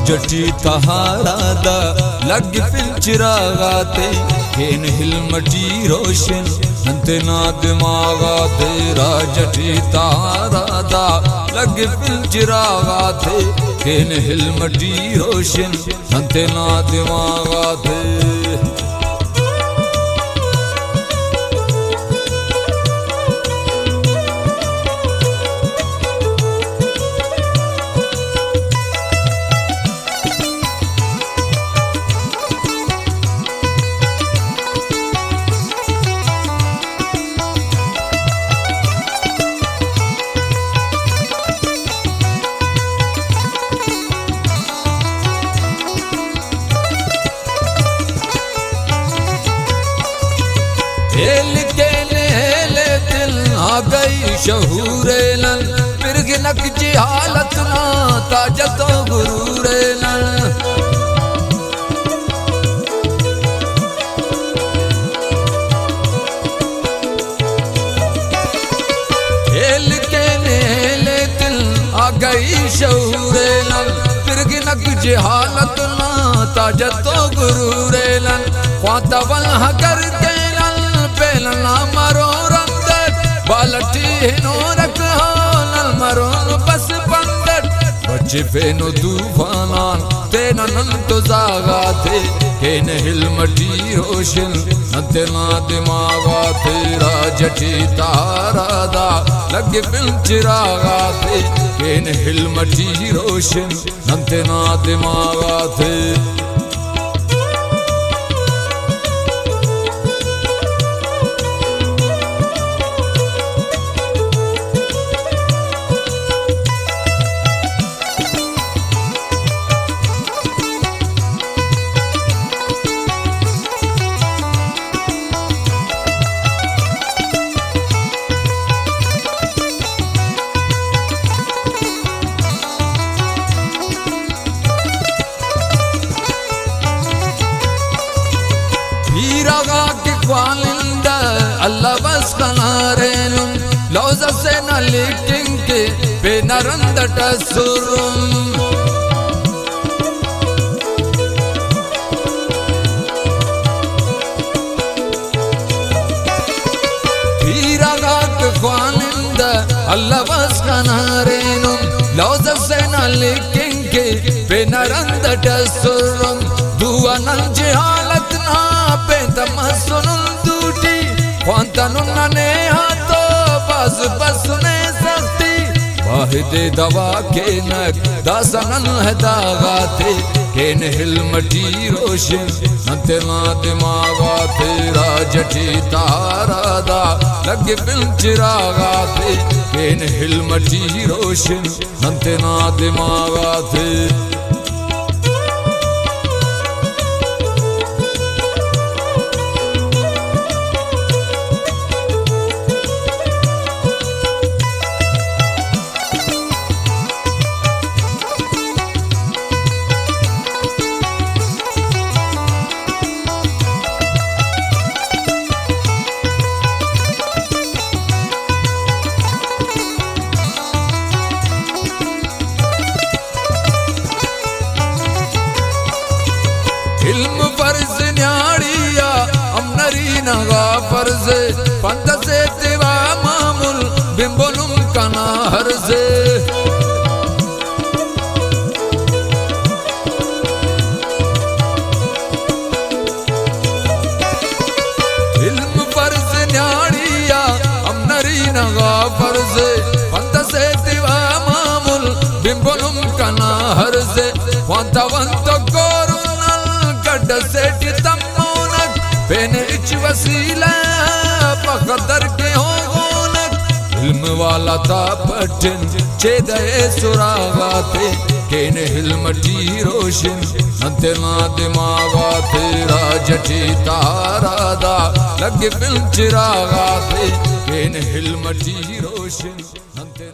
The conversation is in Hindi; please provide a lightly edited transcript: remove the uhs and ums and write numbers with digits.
जटी तहारा दा लग फिल चिरागाते केन हिलमटी रोशन नंते ना दिमागाते राजटी तहारा दा लग फिल चिरागाते केन हिलमटी रोशन नंते ना दिमागाते हेल के नेले दिल आ गई शहूरे लन फिर गिनक जी हालत ना ताजतो गुरूरे लन हेल के नेले दिल आ गई शहूरे लन फिर गिनक जी हालत ना ताजतो गुरूरे लन ख्वाता वल हकर के पेलना मरो रंदट बालटी हिनो रख हानल मरो बस पंदट बच्चे फेनो तूफानान तेना नंतो जागा थे केन हिलमटी रोशन नंते ना दिमागा थे राजटी तारा दा लगे फिल चिरागा थे केन हिलमटी रोशन नंते ना दिमागा थे क्वालिंदा अल्लाह बस कनारेनुम लौज़ा से न लिटिंग के बेनरंद टसुरुम हीरागा के क्वालिंदा अल्लाह बस कनारेनुम लौज़ा से न लिटिंग के बेनरंद टसुरुम दुआ नंजे हालत ना तमसुन दूटी ख्वांतनुन ने हाथो बस बसने सस्ती वाहिदे दवा के नक दासनन है दागा थे केन हिलमटी रोशन नंते ना दिमागा थे राजटी तारा दा लगे फिल चिरागा थे केन हिलमटी रोशन नंते ना दिमागा थे इल्म फर्ज न्याड़िया अमनरी नगा फर्ज पंत से तिवा मामुल बिंबोनुम कना हर से इल्म फर्ज न्याड़िया अमनरी नगा फर्ज पंत से तिवा मामुल बिंबोनुम कना हर से वंत वंत कोरु सेठी तम्मोनक पेन इच वसीला पकदर के हो गोनक इल्म वाला था पठन चेदे सुरागा थे केन हिलमटी रोशन नंते ना दिमागा थे राजटी तारा दा लगे फिल चिरागा थे केन हिलमटी रोशन नंते